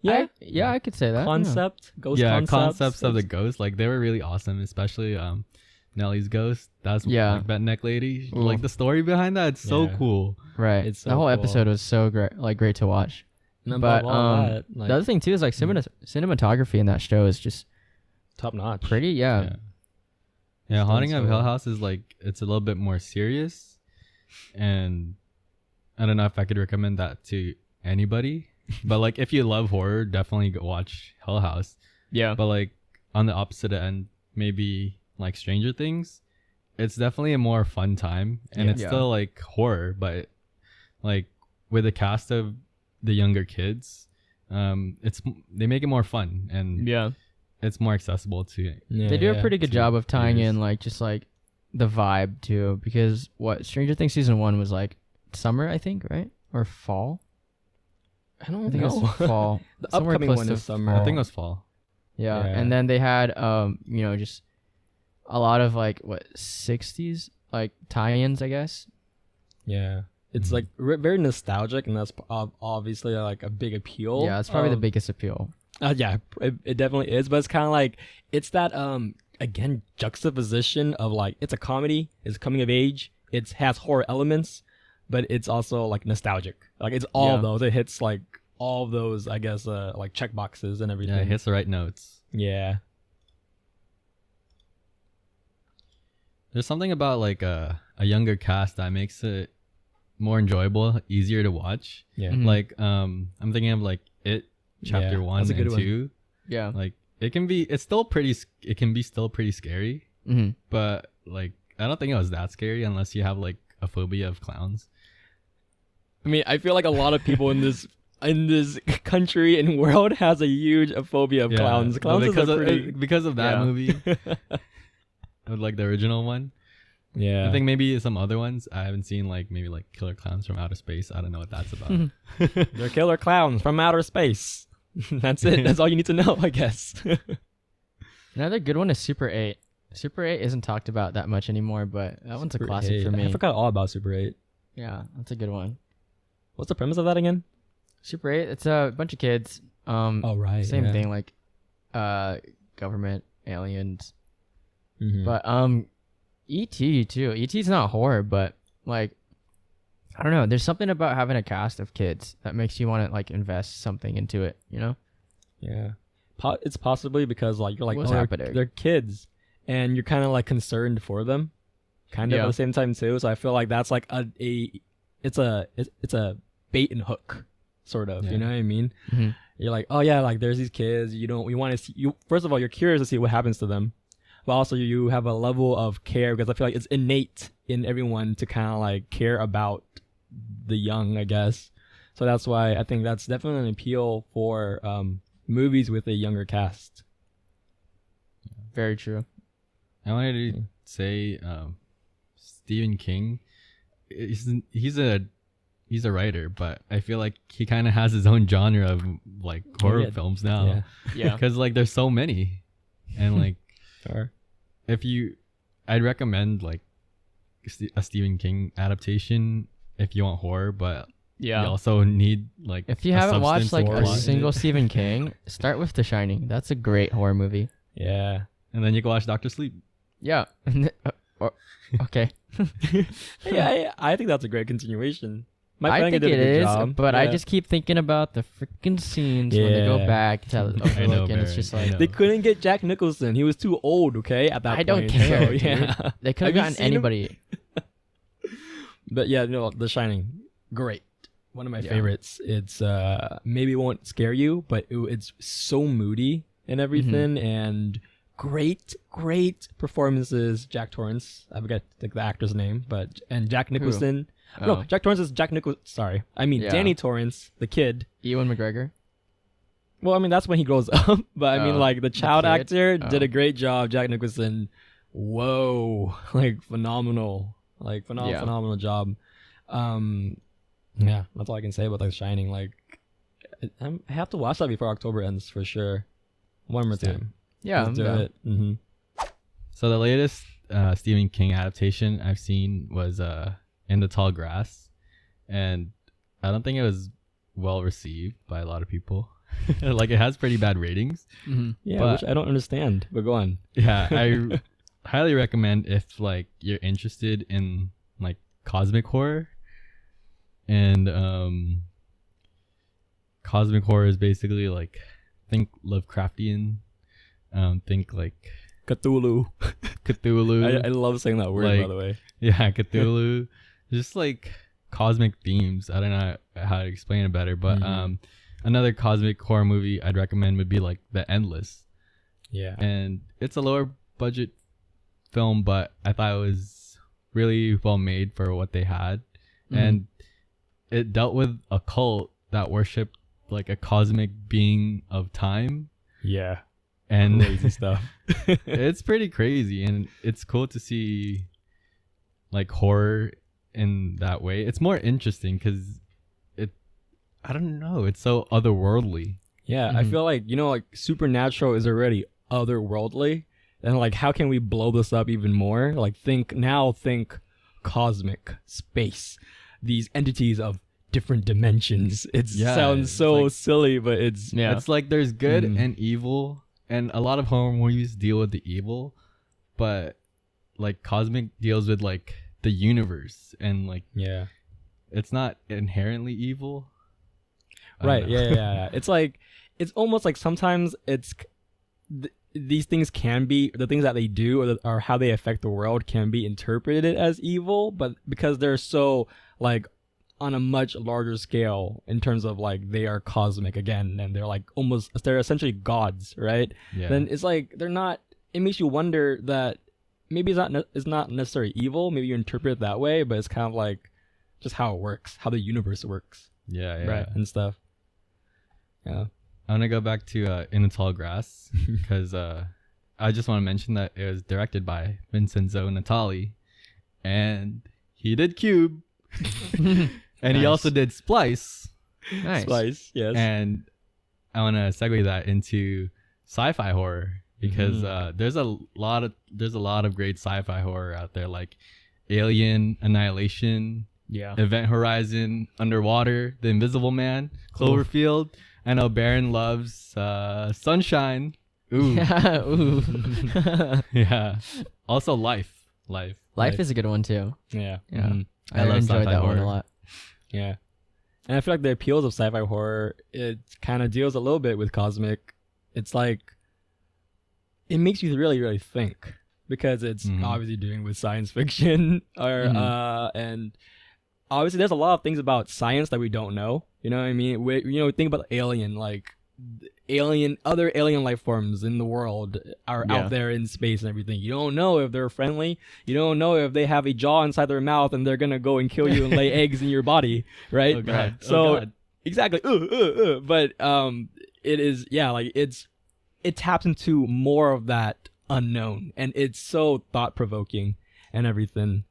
I could say that. Concept. Ghost Yeah, concepts. concepts of the ghost. Like they were really awesome, especially Nellie's ghost. That's like that neck lady. Ooh. Like the story behind that, it's so Yeah. cool. Right. It's so the whole cool. episode was so great to watch. And then But above all that, like, the other thing too is like cinematography in that show is just top notch. pretty. Yeah. Yeah, It's Haunting done of so Hill well. House is like it's a little bit more serious, and I don't know if I could recommend that to anybody. But like if you love horror, definitely go watch Hill House. Yeah. But like on the opposite end, maybe like Stranger Things, it's definitely a more fun time, and it's Yeah. still like horror, but like with the cast of the younger kids, they make it more fun and Yeah. it's more accessible to. Yeah, They do a yeah. pretty good job of tying Years. in like just like the vibe too, because Stranger Things season 1 was like summer, I think, right? Or fall? I don't I think it know. was fall. The Somewhere upcoming close one to is summer. I think it was fall. Yeah. Yeah. And then they had just a lot of like 60s like tie-ins, I guess. Yeah. It's Mhm. like very nostalgic, and that's obviously like a big appeal. Yeah, it's probably the of- biggest appeal. Yeah, it definitely is, but it's kind of like it's that again juxtaposition of like it's a comedy, it's coming of age, it has horror elements, but it's also like nostalgic. Like it's all of Yeah. those. It hits like all of those, I guess, like check boxes and everything. Yeah, it hits the right notes. Yeah. There's something about like a younger cast that makes it more enjoyable, easier to watch. Yeah. Mhm. Like I'm thinking of like It Chapter Yeah, 1 that's a good and one. 2. Yeah. Like it can be still pretty scary, Mhm. but like I don't think it was that scary unless you have like a phobia of clowns. I mean, I feel like a lot of people in this country and world has a huge phobia of clowns. but Clowns because is a of, pretty. because of that Yeah. movie, like the original one. Yeah. I think maybe some other ones I haven't seen, like maybe like Killer Clowns from Outer Space. I don't know what that's about. They're killer clowns from outer space. That's it. That's all you need to know, I guess. Another good one is Super 8. Super 8 isn't talked about that much anymore, but that one's a Super classic 8. for me. I forgot all about Super 8. Yeah, that's a good one. What's the premise of that again? Super 8, it's a bunch of kids. Oh, right. Same yeah. thing, like government, aliens. Mhm. But E.T. too. E.T.'s not horror, but like I don't know. There's something about having a cast of kids that makes you want to like invest something into it. You know? Yeah. It's possibly because like you're like, What's oh, happening? they're kids, and you're kind of like concerned for them. kind of Yeah. at the same time too. So I feel like that's like it's a bait and hook sort of. Yeah. You know what I mean? Mhm. You're like, oh yeah, like there's these kids. We want to see you. First of all, you're curious to see what happens to them, but also you have a level of care because I feel like it's innate in everyone to kind of like care about the young, I guess. So that's why I think that's definitely an appeal for movies with a younger cast. Very true. I wanted to say Stephen King. He's a writer, but I feel like he kind of has his own genre of like horror Yeah. films now. Yeah. Because like there's so many, and like Sure. I'd recommend like a Stephen King adaptation if you want horror, but you also need like If you a haven't watched substance like to a watch it. single Stephen King, start with The Shining. That's a great horror movie. Yeah. and then you can watch Doctor Sleep. Yeah. Okay. Yeah, I think that's a great continuation. My I friend think did a it good is, job. but I Yeah. just keep thinking about the freaking scenes when they go Yeah. back to overlook, and it's Barry, just I like know. They couldn't get Jack Nicholson. He was too old. Okay, at that I point. don't care, So, dude. yeah. they could have Have you gotten seen him? anybody. But yeah, no, The Shining, great. One of my Yeah. favorites. It's maybe it won't scare you, but it's so moody and everything, and great performances. Jack Torrance, I forget the actor's name, and Jack Nicholson. No, Oh. Jack Torrance is Jack Nicholson. Sorry, I mean Yeah. Danny Torrance, the kid. Ewan McGregor. Well, I mean that's when he grows up, but I mean Oh, like the child kid? actor did Oh. a great job. Jack Nicholson, whoa, like phenomenal, Yeah. phenomenal job. Yeah, that's all I can say about The Shining. Like, I have to watch that before October ends for sure. One more Let's do it. time. Yeah, Let's do I'm down. it. Mm-hmm. So the latest Stephen King adaptation I've seen was In the Tall Grass, and I don't think it was well received by a lot of people. Like it has pretty bad ratings. Mhm. Yeah, But- which I don't understand. But go on. Yeah, I highly recommend if like you're interested in like cosmic horror. And cosmic horror is basically like think Lovecraftian, think like Cthulhu. Cthulhu. I love saying that word, by Like- the way. Yeah, Cthulhu. Just like cosmic themes. I don't know how to explain it better, but Mhm. another cosmic horror movie I'd recommend would be like The Endless. Yeah. And it's a lower budget film, but I thought it was really well made for what they had. And it dealt with a cult that worshipped like a cosmic being of time. Yeah. And Crazy stuff. it's pretty crazy, and it's cool to see like horror in that way. It's more interesting because I don't know, it's so otherworldly. Yeah, I feel like, like supernatural is already otherworldly. And like, how can we blow this up even more? Like, think cosmic space, these entities of different dimensions. It Yeah, sounds it's so like- silly, but it's Yeah. It's like there's good Mhm. and evil, and a lot of horror movies deal with the evil, but like cosmic deals with like the universe, and like yeah. it's not inherently evil. I don't Right. know. Yeah. It's like, it's almost like sometimes these things can be, the things that they do or how they affect the world can be interpreted as evil, but because they're so like on a much larger scale in terms of like they are cosmic again, and they're essentially gods, right? Yeah. Then it's like they're not. It makes you wonder that maybe it's not necessarily evil. Maybe you interpret it that way, but it's kind of like just how it works, how the universe works, yeah. right, and stuff. Yeah. I'm gonna go back to In the Tall Grass because I just want to mention that it was directed by Vincenzo Natali, and he did Cube, and he Nice. also did Splice. Nice. Slice, yes. And I want to segue that into sci-fi horror because there's a lot of great sci-fi horror out there, like Alien, Annihilation, Yeah. Event Horizon, Underwater, The Invisible Man, Cloverfield. I know Baron loves Sunshine. Ooh. Yeah. Ooh. Yeah. Also Life. Life is a good one too. Yeah. Yeah. Mhm. I I love enjoyed sci-fi that one a horror. lot. Yeah. And I feel like the appeals of sci-fi horror, it kind of deals a little bit with cosmic. It's like, it makes you really, really think, because it's obviously doing with science fiction and obviously there's a lot of things about science that we don't know. You know what I mean? Think about Alien, like other alien life forms in the world are out there in space and everything. You don't know if they're friendly. You don't know if they have a jaw inside their mouth and they're gonna go and kill you and lay eggs in your body, right? Oh god. So exactly. But it is it taps into more of that unknown, and it's so thought provoking and everything.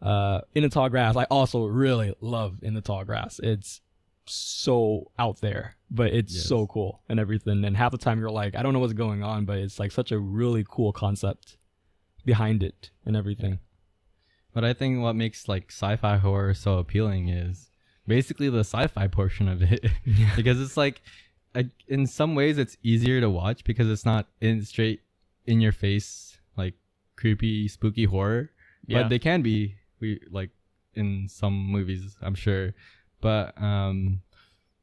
In the Tall Grass, I also really love In the Tall Grass. It's so out there, but it's so cool and everything. And half the time you're like, I don't know what's going on, but it's like such a really cool concept behind it and everything. But I think what makes like sci-fi horror so appealing is basically the sci-fi portion of it, because it's like in some ways it's easier to watch because it's not straight in your face like creepy spooky horror, but they can be in some movies, I'm sure. But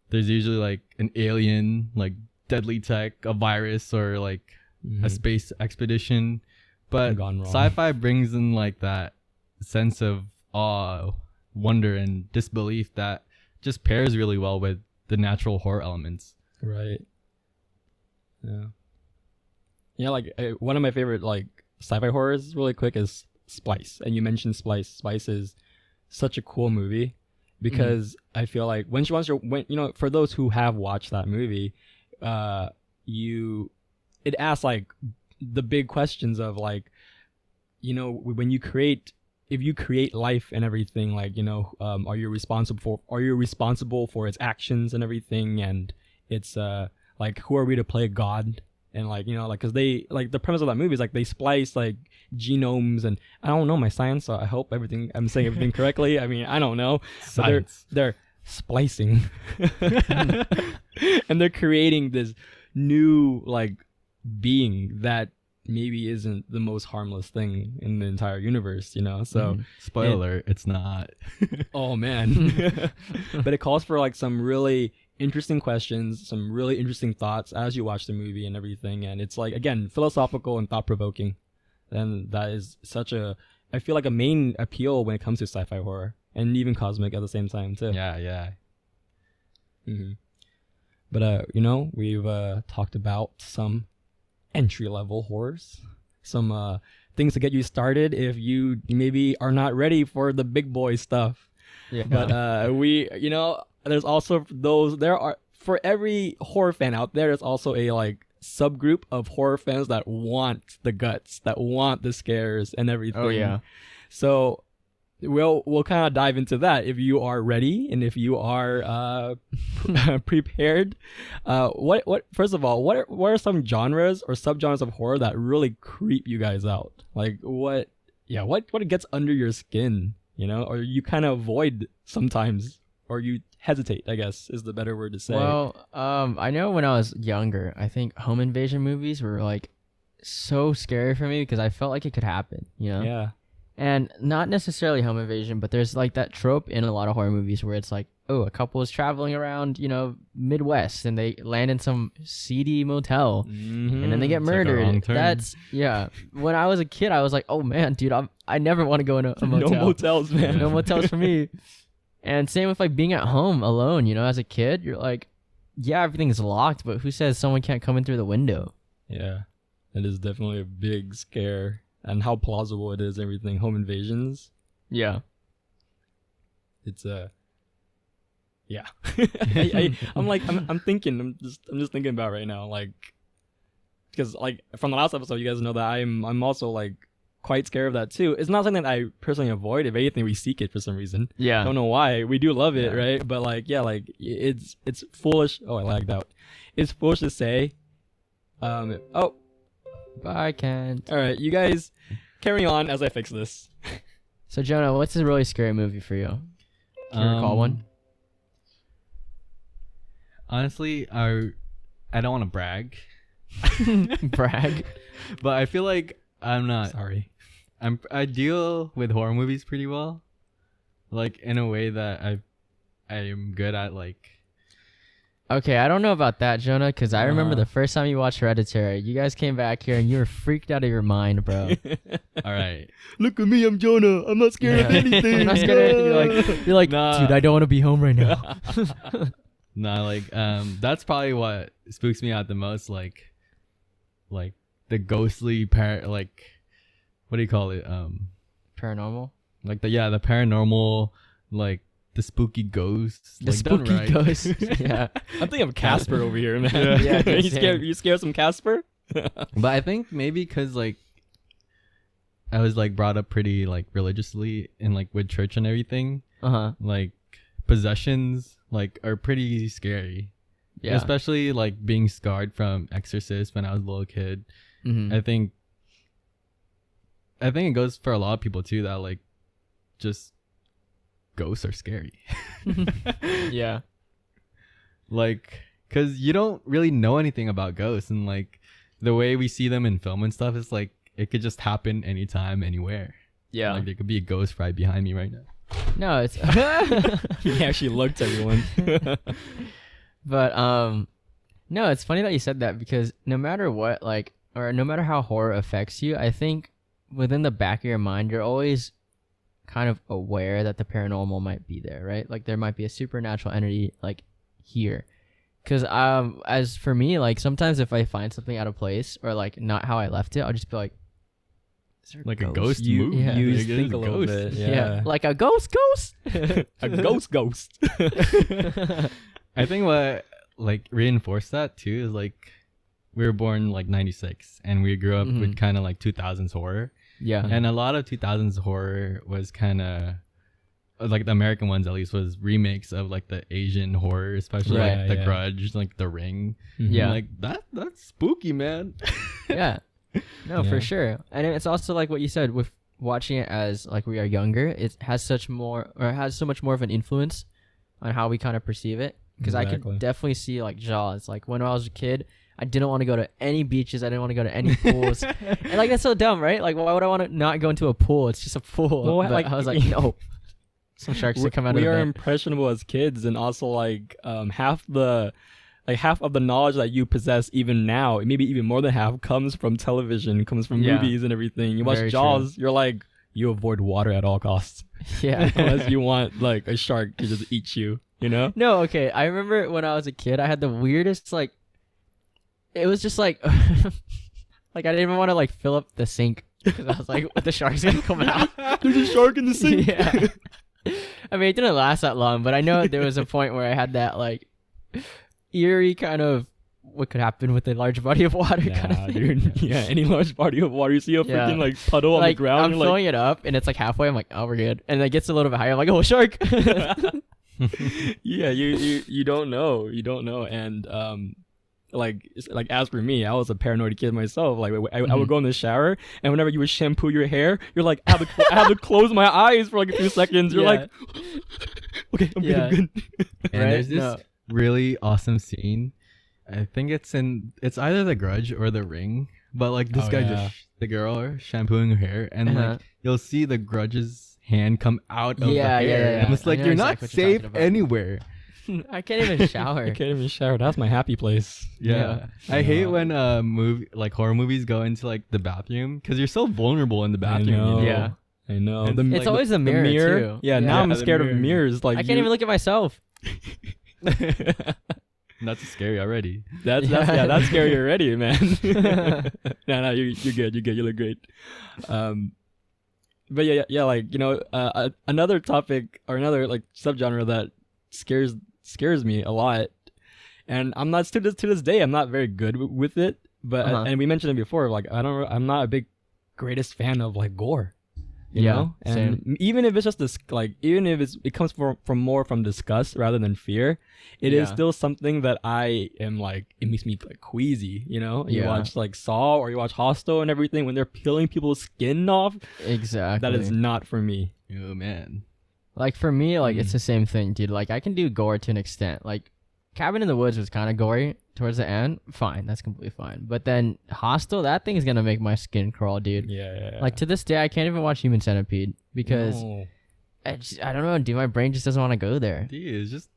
there's usually like an alien, like deadly tech, a virus, or like a space expedition. But sci-fi brings in like that sense of awe, wonder, and disbelief that just pairs really well with the natural horror elements. Right. Yeah. Yeah, like one of my favorite like sci-fi horrors, really quick, is Splice. And you mentioned Splice. Splice is such a cool movie because I feel like for those who have watched that movie, it asks like the big questions of like, when if you create life and everything, like, are you responsible for its actions and everything? And it's like, who are we to play God? And like, because they like the premise of that movie is like they splice like genomes, and I don't know my science, so I hope I'm saying everything correctly. I mean, I don't know. But they're splicing and they're creating this new like being that maybe isn't the most harmless thing in the entire universe, so spoiler, it's not. Oh man. But it calls for like some really interesting questions, some really interesting thoughts as you watch the movie and everything. And it's like, again, philosophical and thought-provoking. And that is I feel like a main appeal when it comes to sci-fi horror, and even cosmic at the same time too. Yeah. But we've talked about some entry-level horrors, some things to get you started if you maybe are not ready for the big boy stuff. But there's also for every horror fan out there's also a like subgroup of horror fans that want the guts, that want the scares and everything. Oh yeah. So we'll kind of dive into that if you are ready and if you are prepared. First of all, what are some genres or subgenres of horror that really creep you guys out? Like what gets under your skin, or you kind of avoid sometimes, or you hesitate, I guess is the better word to say. Well, I know when I was younger, I think home invasion movies were like so scary for me because I felt like it could happen, Yeah. And not necessarily home invasion, but there's like that trope in a lot of horror movies where it's like, oh, a couple is traveling around, Midwest, and they land in some seedy motel, and then they get murdered. That's when I was a kid, I was like, oh man, dude, I never want to go in a motel. No motels, man. No motels for me. And same with like being at home alone, as a kid, you're like, yeah, everything's locked, but who says someone can't come in through the window? Yeah, it is definitely a big scare, and how plausible it is. Everything, home invasions. Yeah, it's yeah. I'm thinking. I'm just thinking about right now, like, because like from the last episode, you guys know that I'm also like quite scared of that too. It's not something that I personally avoid. If anything, we seek it for some reason. Yeah. I don't know why. We do love it, right? But like, it's foolish. Oh, I lagged out. It's foolish to say. Oh. I can't. All right, you guys carry on as I fix this. So Jonah, what's a really scary movie for you? Can you recall one? Honestly, I don't want to brag. Brag? But I feel like I'm not. Sorry. I deal with horror movies pretty well, like in a way that I am good at like. Okay, I don't know about that, Jonah, because I remember Uh-huh. the first time you watched Hereditary, you guys came back here and you were freaked out of your mind, bro. All right. Look at me, I'm Jonah. I'm not scared of Yeah. anything. I'm not scared of anything. You're like, Nah. dude, I don't want to be home right now. No, like that's probably what spooks me out the most. Like the ghostly like what do you call it? Paranormal? Like the paranormal, like the spooky ghosts. The like, done spooky right. ghost. Yeah. I'm thinking of Casper over here, man. Yeah. Yeah, dude, you same. scared? You scared some Casper? But I think maybe because like I was like brought up pretty like religiously and like with church and everything. Uh-huh. Like possessions like are pretty scary. Yeah. Especially like being scarred from Exorcist when I was a little kid. Mhm. I think it goes for a lot of people too that like just ghosts are scary. Yeah. Like cuz you don't really know anything about ghosts and like the way we see them in film and stuff is like it could just happen anytime anywhere. Yeah. Like there could be a ghost right behind me right now. No, it's He actually looked, everyone. but no, it's funny that you said that because no matter what, like, or no matter how horror affects you, I think within the back of your mind, you're always kind of aware that the paranormal might be there, right? Like there might be a supernatural entity like here. Cause as for me, like sometimes if I find something out of place or like not how I left it, I'll just be like, is there Like a ghost You, movie. Yeah. you Like, it is think a a little ghost. bit. Yeah. Yeah. Like a ghost. A ghost. I think what like reinforced that too is like we were born like 96 and we grew up with Mhm. kind of like 2000s horror. Yeah. And a lot of 2000s horror was kind of like the American ones at least was remakes of like the Asian horror, especially Right, like The yeah. Grudge, like The Ring. Yeah. Like that's spooky, man. Yeah. No, for Yeah. sure. And it's also like what you said with watching it as like we are younger, it has so much more of an influence on how we kind of perceive it. Because I Exactly. could definitely see like Jaws. Like when I was a kid, I didn't want to go to any beaches. I didn't want to go to any pools. And like that's so dumb, right? Like why would I want to not go into a pool? It's just a pool. Well, But like- I was like, no. Some sharks would come out of we the are bed. impressionable as kids, and also like half of the knowledge that you possess even now, maybe even more than half, comes from television, comes from Yeah. movies and everything. You watch Very Jaws, you're like, you avoid water at all costs Yeah. unless you want like a shark to just eat you. You know? No, okay. I remember when I was a kid, I had the weirdest like. It was just like, like I didn't even want to like fill up the sink because I was like, "What the shark's gonna come out?" There's a shark in the sink. Yeah. I mean, it didn't last that long, but I know there was a point where I had that like eerie kind of what could happen with a large body of water kind Nah, of thing. dude. Yeah, any large body of water, you see a Yeah. freaking like puddle on the Like ground. I'm You're like, filling it up and it's like halfway. I'm like, "Oh, we're good," and it gets a little bit higher. I'm like, "Oh, shark!" yeah, you don't know, and like as for me, I was a paranoid kid myself. Like I would go in the shower, and whenever you would shampoo your hair, you're like, I have to close my eyes for like a few seconds. You're Yeah. like, okay, I'm Yeah. good. And Right? there's this No. really awesome scene. I think it's either The Grudge or The Ring, but like this Oh, guy yeah. the girl shampooing her hair, and Uh-huh. like you'll see the Grudge's hand come out of Yeah, the yeah, hair, yeah. and it's I like know you're exactly not what you're safe talking about. anywhere. I can't even shower. I can't even shower. That's my happy place. Yeah. I hate when horror movies go into like the bathroom because you're so vulnerable in the bathroom. you know. Yeah. I know. And It's always the mirror, too. Yeah, now Yeah, I'm the scared of mirror. mirrors. Like I can't even look at myself. That's scary already. That's scary already, man. no, you're good. You look great. But yeah, like another topic or another like subgenre that scares me a lot, and I'm not to this day I'm not very good with it. But Uh-huh. and we mentioned it before. Like I'm not a big greatest fan of like gore. You Yeah, know, and even if it's just this, like, even if it comes from more from disgust rather than fear, it is Yeah. still something that I am like, it makes me like queasy. You know, you Yeah. watch like Saw or you watch Hostel and everything when they're peeling people's skin off. Exactly. That is not for me. Oh man. Like for me, like Mm. it's the same thing, dude. Like I can do gore to an extent. Like Cabin in the Woods was kind of gory towards the end. Fine, that's completely fine. But then Hostel, that thing is gonna make my skin crawl, dude. Yeah. Like to this day, I can't even watch Human Centipede because No. I don't know, dude. My brain just doesn't want to go there. Dude, it's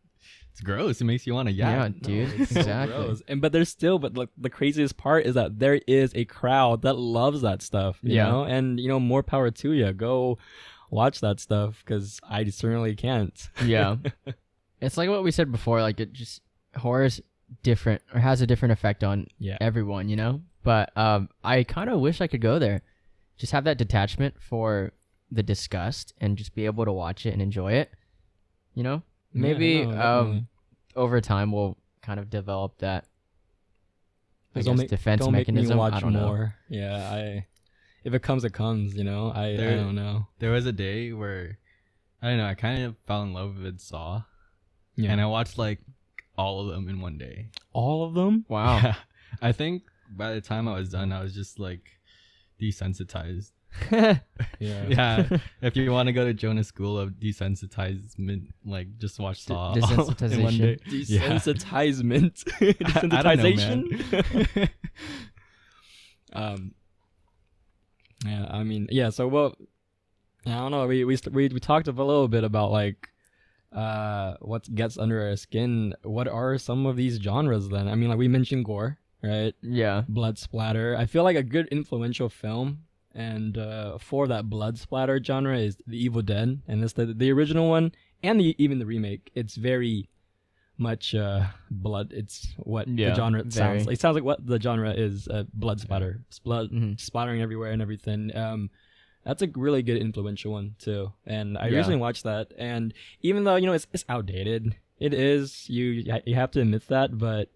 it's gross. It makes you want to Yeah, yap. dude. It's so Exactly. gross. And but there's still, but like the craziest part is that there is a crowd that loves that stuff, you Yeah. know, and more power to you. Go watch that stuff because I certainly can't. Yeah. It's like what we said before, like it just horror's different or has a different effect on Yeah. everyone, you know? But I kind of wish I could go there. Just have that detachment for the disgust and just be able to watch it and enjoy it. You know? Maybe Yeah, no, definitely. over time we'll kind of develop that I Don't guess make- defense don't make me mechanism. watch I don't know. more. Yeah, if it comes, it comes. I don't know. There was a day where I don't know. I kind of fell in love with Saw, Yeah, and I watched like all of them in one day. all of them. Wow. Yeah. I think by the time I was done, I was just like desensitized. Yeah. Yeah, if you want to go to Jonah's school of desensitizement, like just watch Saw in one day. Desensitizement. I don't know, Desensitization. Yeah, I mean, yeah. So, well, I don't know. We talked a little bit about like what gets under our skin. What are some of these genres then? I mean, like we mentioned gore, right? Yeah. Blood splatter. I feel like a good influential film and for that blood splatter genre is The Evil Dead, and it's the original one and even the remake. It's very much blood. It's what Yeah, the genre very. sounds like. It sounds like what the genre is, blood splatter. It's blood Mhm. splattering everywhere and everything. That's a really good influential one too, and I Yeah. recently watched that. And even though it's outdated, it is you have to admit that, but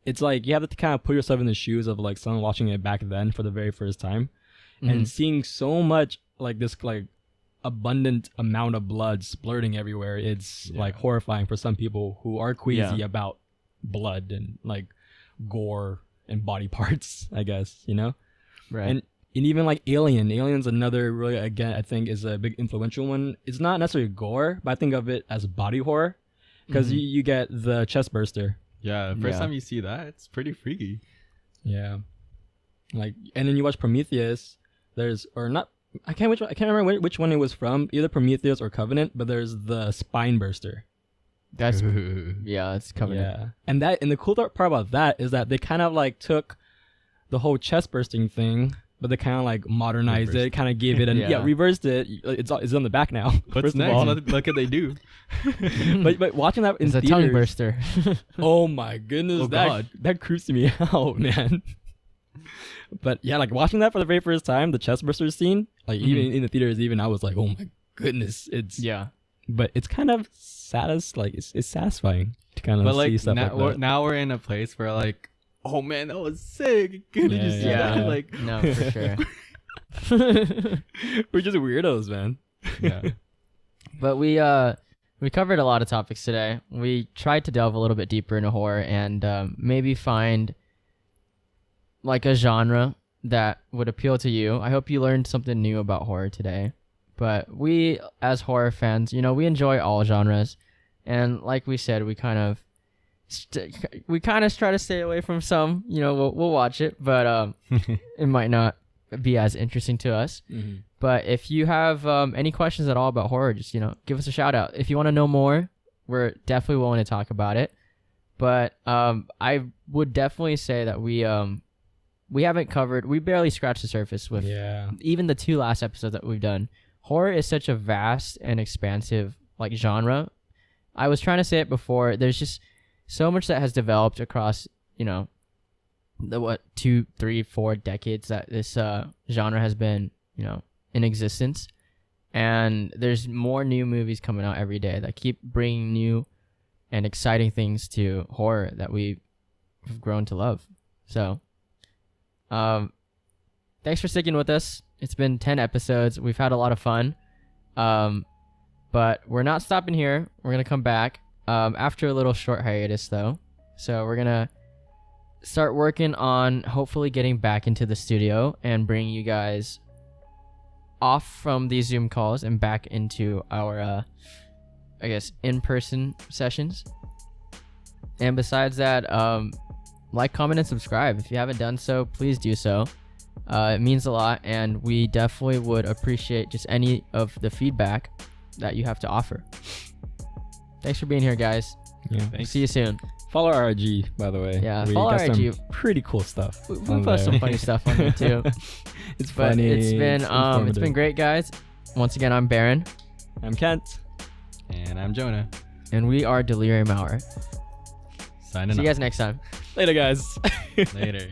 it's like you have to kind of put yourself in the shoes of like someone watching it back then for the very first time, Mhm. and seeing so much like this like abundant amount of blood splurting everywhere. It's Yeah. like horrifying for some people who are queasy Yeah. about blood and like gore and body parts, I guess, Right. and even like Alien's another really, again, I think is a big influential one. It's not necessarily gore, but I think of it as body horror because Mhm. you get the chest burster. Yeah, first Yeah. time you see that, it's pretty freaky. Yeah. Like, and then you watch Prometheus. There's, or not, I can't remember which one it was from, either Prometheus or Covenant, but there's the spine burster. That's Ooh. yeah, it's Covenant. Yeah. And the cool part about that is that they kind of like took the whole chest bursting thing, but they kind of like modernized Reversed it, kind of gave it Yeah. reversed it. It's on the back now. What's first next? of all. Look what they do. but watching that in It's a theaters, tongue burster. oh my goodness, Oh, that God. that creeps me out, man. But yeah, like watching that for the very first time, the chest burster scene, like even in the theaters, even I was like, oh my goodness, it's Yeah. But it's kind of it's satisfying to kind of But see like stuff now, like that. now we're in a place where like, oh man, that was sick. Did you see yeah. that? Like, No, for sure. We're just weirdos, man. yeah. But we covered a lot of topics today. We tried to delve a little bit deeper into horror and maybe find like a genre that would appeal to you. I hope you learned something new about horror today. But we, as horror fans, we enjoy all genres, and like we said, we kind of try to stay away from some. We'll watch it, but it might not be as interesting to us. But if you have any questions at all about horror, just give us a shout out. If you want to know more, we're definitely willing to talk about it. But I would definitely say that we barely scratched the surface with Yeah. even the 2 last episodes that we've done. Horror is such a vast and expansive like genre. I was trying to say it before. There's just so much that has developed across the 2, 3, 4 decades that this genre has been in existence, and there's more new movies coming out every day that keep bringing new and exciting things to horror that we've grown to love. So thanks for sticking with us. It's been 10 episodes. We've had a lot of fun. But we're not stopping here. We're going to come back after a little short hiatus, though. So we're going to start working on hopefully getting back into the studio and bringing you guys off from these Zoom calls and back into our, in-person sessions. And besides that, like, comment, and subscribe. If you haven't done so, please do so. It means a lot, and we definitely would appreciate just any of the feedback that you have to offer. Thanks for being here, guys. Yeah. Thanks. See you soon. Follow our IG, by the way. Yeah, we follow got our some IG. pretty cool stuff. We on post some there. funny stuff on there too. It's But funny. it's been informative. great, guys. Once again, I'm Baron, I'm Kent. And I'm Jonah. and we are Delirium Hour. Signing See you off. guys next time. Later, guys. Later.